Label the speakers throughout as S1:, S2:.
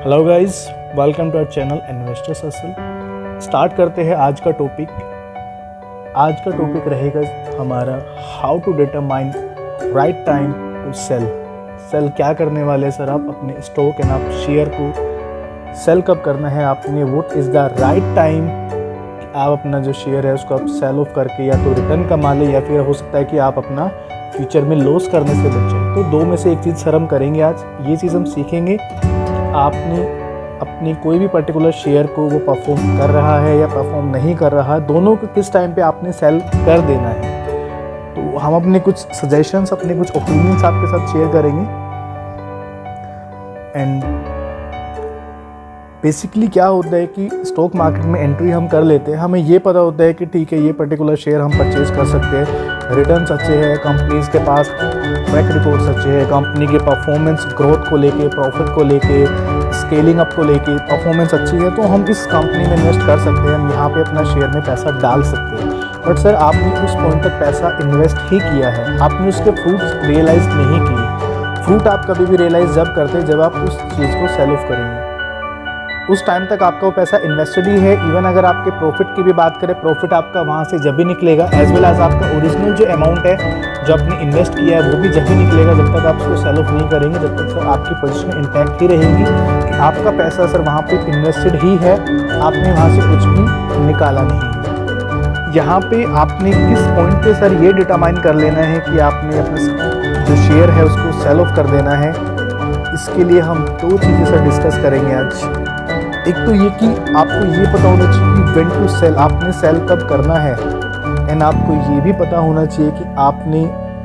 S1: Hello guys, welcome to our channel investors hustle. Start करते हैं आज का टॉपिक। आज का टॉपिक रहेगा हमारा how to determine right time to sell. क्या करने वाले सर आप अपने स्टॉक एंड आप शेयर को सेल कब करना है आपने, what is the right time कि आप अपना जो शेयर है उसको आप सेल ऑफ करके या तो रिटर्न कमा लें या फिर हो सकता है कि आप अपना फ्यूचर में लॉस करने से बचें। तो दो में से एक चीज़ सर हम करेंगे आज। ये चीज़ हम सीखेंगे आपने अपनी कोई भी पर्टिकुलर शेयर को वो परफॉर्म कर रहा है या परफॉर्म नहीं कर रहा है, दोनों को किस टाइम पे आपने सेल कर देना है। तो हम अपने कुछ सजेशंस, अपने कुछ ओपिनियंस आपके साथ शेयर करेंगे। एंड बेसिकली क्या होता है कि स्टॉक मार्केट में एंट्री हम कर लेते हैं, हमें ये पता होता है कि ठीक है ये पर्टिकुलर शेयर हम परचेज कर सकते हैं, रिटर्न्स अच्छे हैं, कंपनीज के पास ट्रैक रिकॉर्ड्स अच्छे हैं, कंपनी के परफॉर्मेंस ग्रोथ को लेके, प्रॉफिट को लेके, स्केलिंग अप को लेके परफॉर्मेंस अच्छी है, तो हम इस कंपनी में इन्वेस्ट कर सकते हैं, हम यहाँ पे अपना शेयर में पैसा डाल सकते हैं। बट सर आपने उस पॉइंट तक पैसा इन्वेस्ट ही किया है, आपने उसके फ्रूट्स रियलाइज नहीं किए। फ्रूट आप कभी भी रियलाइज जब करते हैं जब आप उस चीज़ को सेल ऑफ करेंगे। उस टाइम तक आपका वो पैसा इन्वेस्टेड ही है। इवन अगर आपके प्रॉफिट की भी बात करें, प्रॉफिट आपका वहाँ से जब भी निकलेगा, एज वेल एज आपका ओरिजिनल जो अमाउंट है जो आपने इन्वेस्ट किया है वो भी जब भी निकलेगा। जब तक आप उसको सेल ऑफ नहीं करेंगे, जब तक सर आपकी पोजीशन इंटैक्ट ही रहेगी कि आपका पैसा सर वहाँ पे इन्वेस्टेड ही है, आपने वहाँ से कुछ भी निकाला नहीं। यहाँ पे आपने किस पॉइंट पे सर ये डिटरमाइन कर लेना है कि आपने अपना जो शेयर है उसको सेल ऑफ कर देना है। इसके लिए हम दो चीज़ें सर डिस्कस करेंगे आज। एक तो ये कि आपको ये पता होना चाहिए कि व्हेन टू सेल, आपने सेल कब करना है। एंड आपको ये भी पता होना चाहिए कि आपने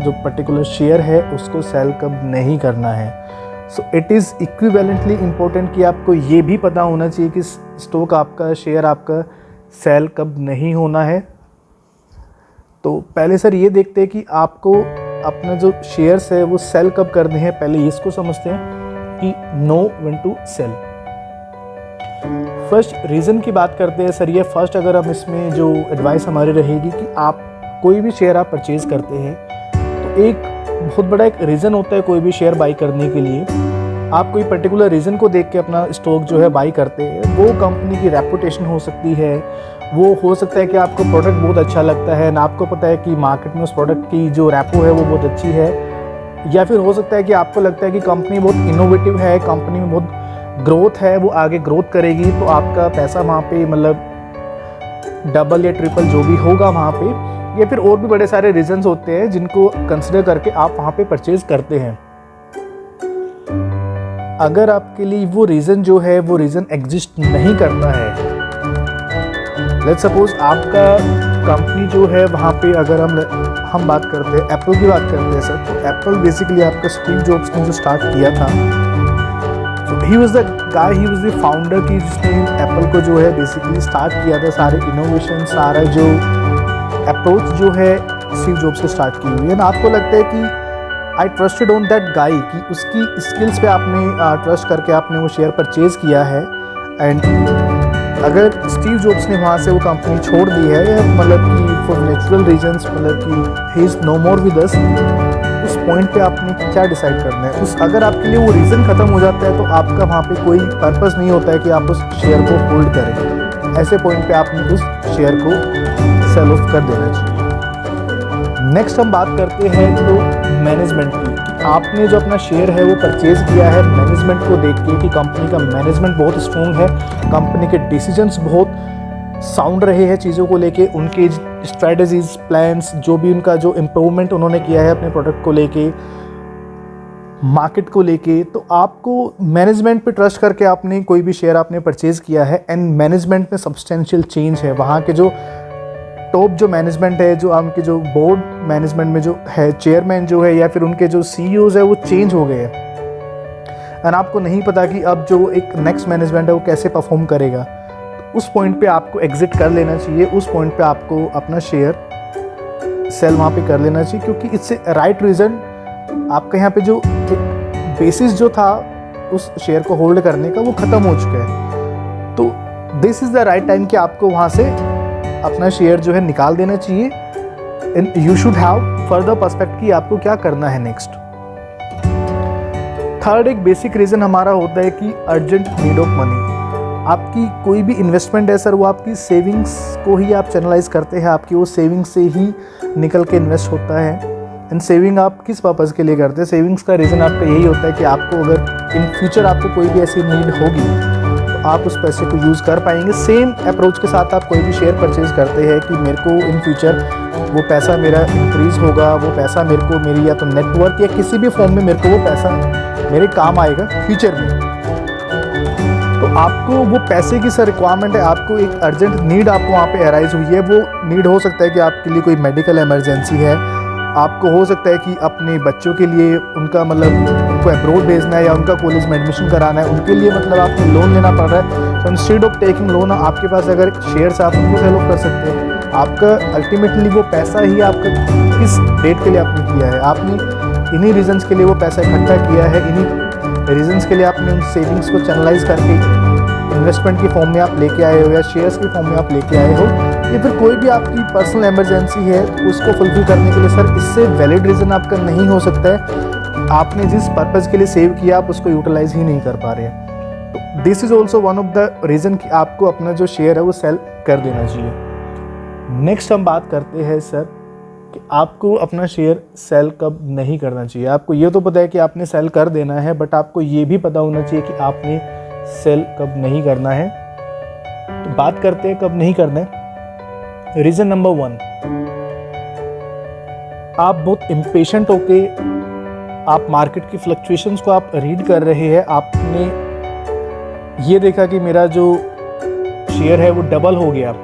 S1: जो पर्टिकुलर शेयर है उसको सेल कब नहीं करना है। So it is equivalently important कि आपको ये भी पता होना चाहिए कि स्टॉक आपका, शेयर आपका सेल कब नहीं होना है। तो पहले सर ये देखते हैं कि आपको अपना जो शेयर्स है वो सेल कब करने हैं। पहले इसको समझते हैं कि know when to sell. First reason की बात करते हैं सर। ये फर्स्ट अगर हम इसमें जो एडवाइस हमारी रहेगी कि आप कोई भी शेयर आप परचेज करते हैं तो एक बहुत बड़ा एक रीज़न होता है कोई भी शेयर बाई करने के लिए। आप कोई पर्टिकुलर रीज़न को देख के अपना स्टॉक जो है बाई करते हैं। वो कंपनी की रेपुटेशन हो सकती है, वो हो सकता है कि आपको प्रोडक्ट बहुत अच्छा लगता है ना, आपको पता है कि मार्केट में उस प्रोडक्ट की जो रेपो है वो बहुत अच्छी है, या फिर हो सकता है कि आपको लगता है कि कंपनी बहुत इनोवेटिव है, कंपनी में बहुत ग्रोथ है, वो आगे ग्रोथ करेगी, तो आपका पैसा वहाँ पे मतलब डबल या ट्रिपल जो भी होगा वहाँ पे। या फिर और भी बड़े सारे रीजंस होते हैं जिनको कंसिडर करके आप वहाँ पे परचेज करते हैं। अगर आपके लिए वो रीज़न जो है वो रीज़न एग्जिस्ट नहीं करता है, लेट्स सपोज आपका कंपनी जो है वहाँ पे अगर हम बात करते हैं, एप्पल की बात करते हैं सर, तो एप्पल बेसिकली आपका स्टीव जॉब्स ने जो स्टार्ट किया था, he was the guy, he was the founder की जिसने एप्पल को जो है बेसिकली स्टार्ट किया था। सारे इनोवेशन, सारा जो अप्रोच जो है स्टीव जॉब्स से स्टार्ट की हुई है। ना आपको लगता है कि आई ट्रस्टेड ऑन दैट गाय, कि उसकी स्किल्स पे आपने ट्रस्ट करके आपने वो शेयर परचेज किया है। एंड अगर स्टीव जॉब्स ने वहाँ से वो कंपनी छोड़ दी है, मतलब कि फॉर नेचुरल रीजन्स, मतलब कि he is no more with us, उस पॉइंट पे आपने क्या डिसाइड करना है। उस अगर आपके लिए वो रीज़न ख़त्म हो जाता है तो आपका वहाँ पे कोई पर्पस नहीं होता है कि आप उस शेयर को होल्ड करें। ऐसे पॉइंट पे आपने उस शेयर को सेल ऑफ कर देना चाहिए। नेक्स्ट हम बात करते हैं तो मैनेजमेंट की, कि आपने जो अपना शेयर है वो परचेज किया है मैनेजमेंट को देख के कि कंपनी का मैनेजमेंट बहुत स्ट्रॉन्ग है, कंपनी के डिसीजंस बहुत साउंड रहे हैं चीज़ों को लेके, उनके स्ट्रेटजीज, प्लान्स, जो भी उनका जो इम्प्रूवमेंट उन्होंने किया है अपने प्रोडक्ट को लेके, मार्केट को लेके, तो आपको मैनेजमेंट पे ट्रस्ट करके आपने कोई भी शेयर आपने परचेज़ किया है। एंड मैनेजमेंट में सब्सटेंशियल चेंज है, वहाँ के जो टॉप जो मैनेजमेंट है, जो उनके जो बोर्ड मैनेजमेंट में जो है चेयरमैन जो है या फिर उनके जो सीईओज है वो चेंज हो गए हैं। एंड आपको नहीं पता कि अब जो एक नेक्स्ट मैनेजमेंट है वो कैसे परफॉर्म करेगा। उस पॉइंट पे आपको एग्जिट कर लेना चाहिए, उस पॉइंट पे आपको अपना शेयर सेल वहाँ पे कर लेना चाहिए, क्योंकि इससे राइट रीज़न आपका यहाँ पे जो एक बेसिस जो था उस शेयर को होल्ड करने का वो ख़त्म हो चुका है। तो this is the right time कि आपको वहाँ से अपना शेयर जो है निकाल देना चाहिए। And you should have further perspective कि आपको क्या करना है नेक्स्ट। थर्ड एक बेसिक रीज़न हमारा होता है कि अर्जेंट नीड ऑफ मनी। आपकी कोई भी इन्वेस्टमेंट है सर, वो आपकी सेविंग्स को ही आप चैनलाइज करते हैं, आपकी वो सेविंग्स से ही निकल के इन्वेस्ट होता है। एंड सेविंग आप किस पर्पज़ के लिए करते हैं? सेविंग्स का रीज़न आपका यही होता है कि आपको अगर इन फ्यूचर आपको कोई भी ऐसी नीड होगी तो आप उस पैसे को यूज़ कर पाएंगे। सेम अप्रोच के साथ आप कोई भी शेयर परचेज करते हैं कि मेरे को इन फ्यूचर वो पैसा मेरा इंक्रीज़ होगा, वो पैसा मेरे को मेरी या तो नेटवर्क या किसी भी फॉर्म में मेरे को वो पैसा मेरे काम आएगा फ्यूचर में। तो आपको वो पैसे की सर रिक्वायरमेंट है, आपको एक अर्जेंट नीड आपको वहाँ पे अराइज हुई है। वो नीड हो सकता है कि आपके लिए कोई मेडिकल इमरजेंसी है, आपको हो सकता है कि अपने बच्चों के लिए उनका मतलब उनको अब्रॉड भेजना है या उनका कॉलेज में एडमिशन कराना है, उनके लिए मतलब आपको लोन लेना पड़ रहा है। तो इंस्टेड ऑफ टेकिंग लोन आपके पास अगर शेयर्स आप उनको सेल ऑफ कर सकते हैं। आपका अल्टीमेटली वो पैसा ही आपका किस डेट के लिए आपने किया है, आपने इन्हीं रीजन्स के लिए वो पैसा इकट्ठा किया है, इन्हीं रीजन्स के लिए आपने उन सेविंग्स को चैनलाइज करके इन्वेस्टमेंट की फॉर्म में आप लेके आए हो या शेयर्स की फॉर्म में आप लेके आए हो, या फिर कोई भी आपकी पर्सनल इमरजेंसी है तो उसको फुलफिल करने के लिए सर इससे वैलिड रीज़न आपका नहीं हो सकता है आपने जिस पर्पज़ के लिए सेव किया आप उसको यूटिलाइज ही नहीं कर पा रहे हैं। तो this is also one of the reason कि आपको अपना जो शेयर है वो सेल कर देना चाहिए। नेक्स्ट हम बात करते हैं सर कि आपको अपना शेयर सेल कब नहीं करना चाहिए। आपको ये तो पता है कि आपने सेल कर देना है, बट आपको ये भी पता होना चाहिए कि आपने सेल कब नहीं करना है। तो बात करते हैं कब नहीं करना है। रीज़न नंबर 1, आप बहुत इम्पेशेंट होके आप मार्केट की फ्लक्चुएशंस को आप रीड कर रहे हैं। आपने ये देखा कि मेरा जो शेयर है वो डबल हो गया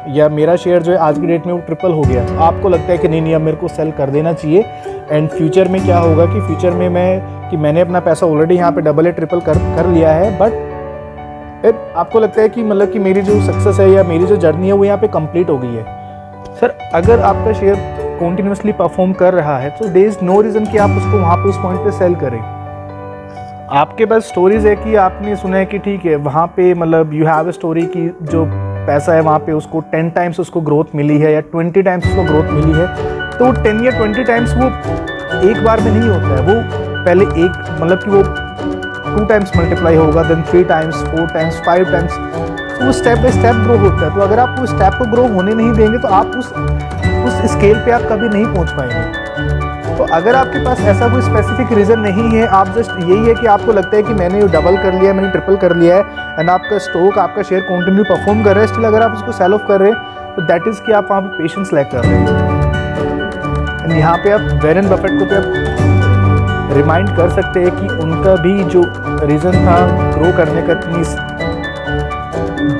S1: या मेरा शेयर जो है आज की डेट में वो ट्रिपल हो गया। आपको लगता है कि नहीं अब मेरे को सेल कर देना चाहिए। एंड फ्यूचर में क्या होगा कि फ्यूचर में मैंने अपना पैसा ऑलरेडी यहाँ पे डबल या ट्रिपल कर लिया है, बट आपको लगता है कि मतलब कि मेरी जो सक्सेस है या मेरी जो जर्नी है वो यहाँ पे कंप्लीट हो गई है। सर अगर आपका शेयर कॉन्टिन्यूसली परफॉर्म कर रहा है तो देयर इज नो रीज़न कि आप उसको वहाँ पे उस पॉइंट पे सेल करें। आपके पास स्टोरीज है कि आपने सुना है कि ठीक है वहाँ पे मतलब यू हैव ए स्टोरी कि जो पैसा है वहाँ पे उसको 10 टाइम्स उसको ग्रोथ मिली है या 20 टाइम्स उसको ग्रोथ मिली है। तो 10 या 20 टाइम्स वो एक बार में नहीं होता है, वो पहले एक मतलब कि वो 2 टाइम्स मल्टीप्लाई होगा, देन 3 टाइम्स, 4 टाइम्स, 5 टाइम्स, तो वो स्टेप बाय स्टेप ग्रो होता है। तो अगर आप उस स्टेप को ग्रो होने नहीं देंगे तो आप उस स्केल पे आप कभी नहीं पहुंच पाएंगे। तो अगर आपके पास ऐसा कोई स्पेसिफिक रीज़न नहीं है, आप जस्ट यही है कि आपको लगता है कि मैंने डबल कर लिया है, मैंने ट्रिपल कर लिया है एंड आपका स्टॉक आपका शेयर कंटिन्यू परफॉर्म कर रहा है, स्टिल अगर आप उसको सेल ऑफ कर रहे हैं तो दैट इज़ कि आप वहाँ पे पेशेंस लैक कर रहे हैं। एंड यहाँ पे आप वॉरेन बफेट को आप रिमाइंड कर सकते हैं कि उनका भी जो रीज़न था ग्रो करने का, इतनी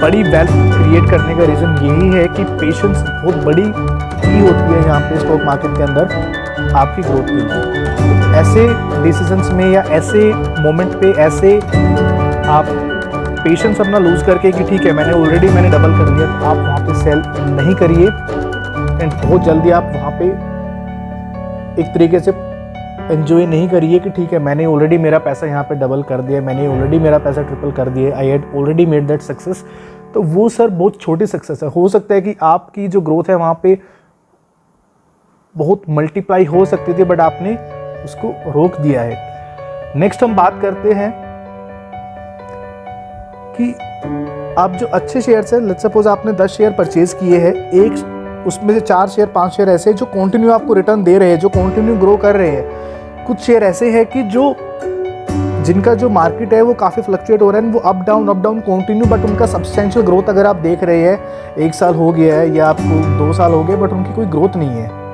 S1: बड़ी वेल्थ क्रिएट करने का रीज़न यही है कि पेशेंस बहुत बड़ी की होती है यहाँ पे स्टॉक मार्केट के अंदर आपकी ग्रोथ के लिए। ऐसे डिसीजंस में या ऐसे मोमेंट पे ऐसे आप पेशेंस अपना लूज़ करके कि ठीक है मैंने डबल कर लिया, तो आप वहाँ पे सेल नहीं करिए एंड बहुत जल्दी आप वहाँ पे एक तरीके से एंजॉय नहीं करिए कि ठीक है मैंने ऑलरेडी मेरा पैसा यहाँ पे डबल कर दिया, मैंने ऑलरेडी मेरा पैसा ट्रिपल कर दिया, I had already made that success. तो वो सर बहुत छोटी सक्सेस है। हो सकता है कि आपकी जो ग्रोथ है वहाँ पे बहुत मल्टीप्लाई हो सकती थी, बट आपने उसको रोक दिया है। नेक्स्ट हम बात करते हैं कि आप जो अच्छे शेयर्स हैं, लेट्स सपोज आपने 10 शेयर परचेज किए हैं, एक उसमें से 4 शेयर 5 शेयर ऐसे जो कंटिन्यू आपको रिटर्न दे रहे हैं, जो कंटिन्यू ग्रो कर रहे हैं। कुछ शेयर ऐसे हैं कि जिनका जो मार्केट है वो काफ़ी फ्लक्चुएट हो रहा है, वो अप डाउन कंटिन्यू, बट उनका सब्सटेंशियल ग्रोथ अगर आप देख रहे हैं 1 साल हो गया है या आपको 2 साल हो गए, बट उनकी कोई ग्रोथ नहीं है।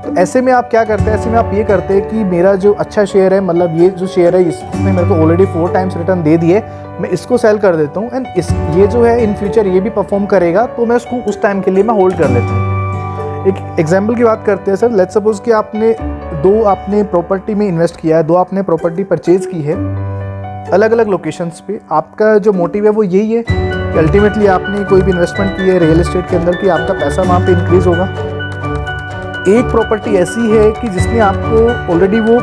S1: तो ऐसे में आप क्या करते हैं? ऐसे में आप ये करते हैं कि मेरा जो अच्छा शेयर है, मतलब ये जो शेयर है इसने मेरे को ऑलरेडी 4 टाइम्स रिटर्न दे दिए, मैं इसको सेल कर देता हूँ एंड ये जो है इन फ्यूचर ये भी परफॉर्म करेगा, तो मैं उसको उस टाइम के लिए मैं होल्ड कर लेता हूँ। एक एग्जाम्पल की बात करते हैं सर। लेट्स सपोज कि आपने प्रॉपर्टी में इन्वेस्ट किया है, 2 आपने प्रॉपर्टी परचेज की है अलग अलग लोकेशंस पे। आपका जो मोटिव है वो यही है कि अल्टीमेटली आपने कोई भी इन्वेस्टमेंट की है रियल एस्टेट के अंदर कि आपका पैसा वहाँ पे इंक्रीज होगा। एक प्रॉपर्टी ऐसी है कि जिसने आपको ऑलरेडी वो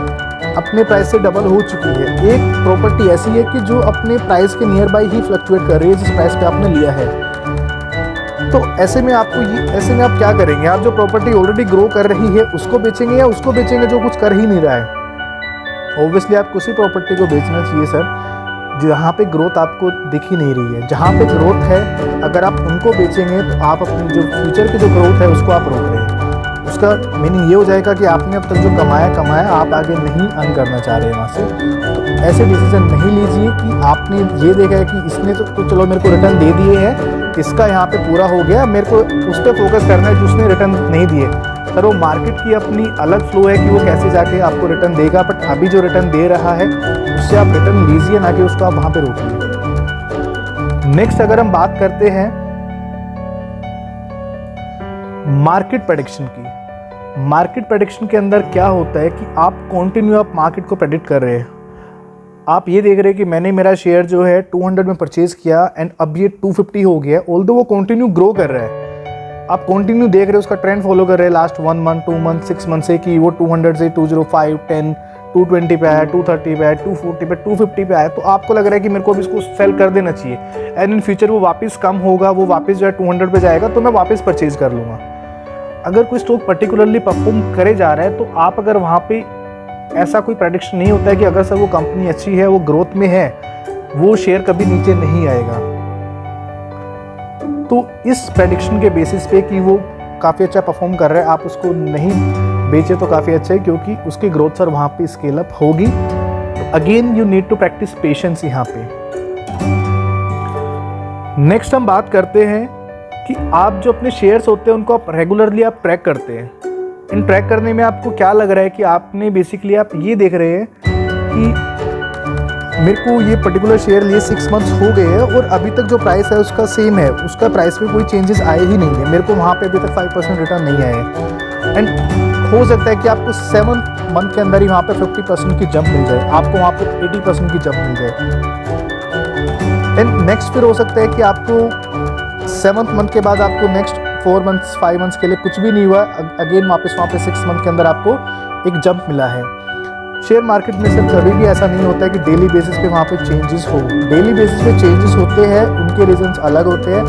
S1: अपने प्राइस से डबल हो चुकी है। एक प्रॉपर्टी ऐसी है कि जो अपने प्राइस के नियर बाई ही फ्लक्चुएट कर रही है जिस प्राइस पे आपने लिया है। तो ऐसे में आप क्या करेंगे? आप जो प्रॉपर्टी ऑलरेडी ग्रो कर रही है उसको बेचेंगे या उसको बेचेंगे जो कुछ कर ही नहीं रहा है? ऑब्वियसली आपको उसी प्रॉपर्टी को बेचना चाहिए सर जहाँ पे ग्रोथ आपको दिख ही नहीं रही है। जहाँ पे ग्रोथ है अगर आप उनको बेचेंगे तो आप अपनी जो फ्यूचर की जो ग्रोथ है उसको आप रोक रहे हैं। उसका मीनिंग ये हो जाएगा कि आपने अब तक जो कमाया आप आगे नहीं अर्न करना चाह रहे हैं वहाँ से। तो ऐसे डिसीजन नहीं लीजिए कि आपने ये देखा है कि इसने तो चलो मेरे को रिटर्न दे दिए हैं, इसका यहाँ पे पूरा हो गया, मेरे को उस पर फोकस करना है जिसने रिटर्न नहीं दिए। सर वो मार्केट की अपनी अलग फ्लो है कि वो कैसे जाके आपको रिटर्न देगा, बट अभी जो रिटर्न दे रहा है उससे आप रिटर्न लीजिए, ना कि उसको आप वहाँ पे रोकिए। नेक्स्ट अगर हम बात करते हैं मार्केट प्रेडिक्शन की। मार्केट प्रेडिक्शन के अंदर क्या होता है कि आप कंटिन्यू आप मार्केट को प्रेडिक्ट कर रहे हैं। आप ये देख रहे हैं कि मैंने मेरा शेयर जो है 200 में परचेज किया एंड अब ये 250 हो गया, ऑल्दो वो कंटिन्यू ग्रो कर रहा है। आप कंटिन्यू देख रहे हो, उसका ट्रेंड फॉलो कर रहे हैं लास्ट 1 मंथ 2 मंथ 6 मंथ से कि वो 200 से 205 10 220 पे आया, 230 पे आया, 240 पे 250 पे आया। तो आपको लग रहा है कि मेरे को अभी इसको सेल कर देना चाहिए एंड इन फ्यूचर वो वापस कम होगा, वो वापस जो है 200 पे जाएगा तो मैं वापस परचेज कर लूँगा। अगर कोई स्टॉक पर्टिकुलरली परफॉर्म करे जा रहा है तो आप अगर वहाँ पे ऐसा कोई प्रेडिक्शन नहीं होता है कि अगर सर वो कंपनी अच्छी है, वो ग्रोथ में है, वो शेयर कभी नीचे नहीं आएगा। तो इस प्रेडिक्शन के बेसिस पे कि वो काफ़ी अच्छा परफॉर्म कर रहा है, आप उसको नहीं बेचे तो काफ़ी अच्छा है, क्योंकि उसकी ग्रोथ सर वहाँ पे स्केल अप होगी। तो again you need to practice patience यहाँ पे। नेक्स्ट हम बात करते हैं कि आप जो अपने शेयर्स होते हैं उनको आप रेगुलरली आप ट्रैक करते हैं। इन ट्रैक करने में आपको क्या लग रहा है कि आपने बेसिकली आप ये देख रहे हैं कि मेरे को ये पर्टिकुलर शेयर लिए 6 मंथ्स हो गए हैं और अभी तक जो प्राइस है उसका सेम है, उसका प्राइस में कोई चेंजेस आए ही नहीं है, मेरे को वहाँ पे अभी तक 5% रिटर्न नहीं आए हैं। एंड हो सकता है कि आपको 7 मंथ के अंदर ही वहाँ पे 50% की जंप मिल जाए, आपको वहाँ पे 80% की जंप मिल जाए। एंड नेक्स्ट फिर हो सकता है कि आपको 7th मंथ के बाद आपको नेक्स्ट 4 मंथ्स 5 मंथ्स के लिए कुछ भी नहीं हुआ, अगेन वापस वहाँ पे 6 मंथ के अंदर आपको एक जंप मिला है। शेयर मार्केट में सिर्फ कभी भी ऐसा नहीं होता है कि डेली बेसिस पे वहाँ पे चेंजेस हो। डेली बेसिस पे चेंजेस होते हैं, उनके रीजंस अलग होते हैं,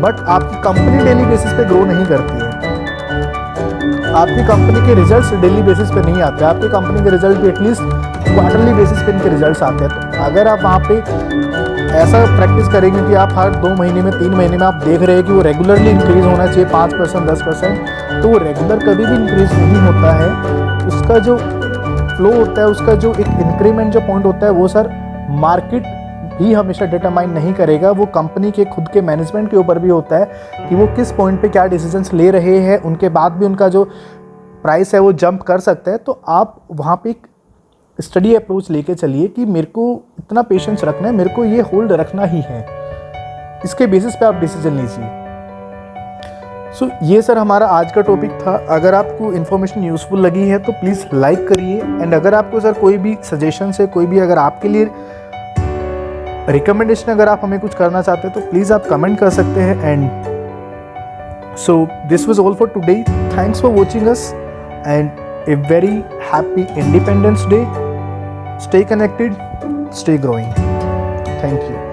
S1: बट आपकी कंपनी डेली बेसिस पे ग्रो नहीं करती है। आपकी कंपनी के रिजल्ट्स डेली बेसिस पे नहीं आते, आपकी कंपनी के रिजल्ट भी एटलीस्ट क्वार्टरली बेसिस पे इनके रिजल्ट्स आते हैं। तो अगर आप वहाँ पे ऐसा प्रैक्टिस करेंगे कि आप हर 2 महीने में 3 महीने में आप देख रहे हैं कि वो रेगुलरली इंक्रीज होना चाहिए 5% 10%, तो वो रेगुलर कभी भी इंक्रीज नहीं होता है। उसका जो फ्लो होता है, उसका जो एक इंक्रीमेंट जो पॉइंट होता है, वो सर मार्केट भी हमेशा डिटरमाइन नहीं करेगा, वो कंपनी के खुद के मैनेजमेंट के ऊपर भी होता है कि वो किस पॉइंट पे क्या डिसीजंस ले रहे हैं। उनके बाद भी उनका जो प्राइस है वो जंप कर सकता है। तो आप वहाँ पे एक स्टडी अप्रोच लेके चलिए कि मेरे को इतना पेशेंस रखना है, मेरे को ये होल्ड रखना ही है, इसके बेसिस पे आप डिसीजन लीजिए। सो ये सर हमारा आज का टॉपिक था। अगर आपको इन्फॉर्मेशन यूज़फुल लगी है तो प्लीज़ लाइक करिए, एंड अगर आपको सर कोई भी सजेशन है, कोई भी अगर आपके लिए रिकमेंडेशन अगर आप हमें कुछ करना चाहते हैं तो प्लीज़ आप कमेंट कर सकते हैं। And so this was all for today. Thanks for watching us and a very happy Independence Day. Stay connected, stay growing. Thank you.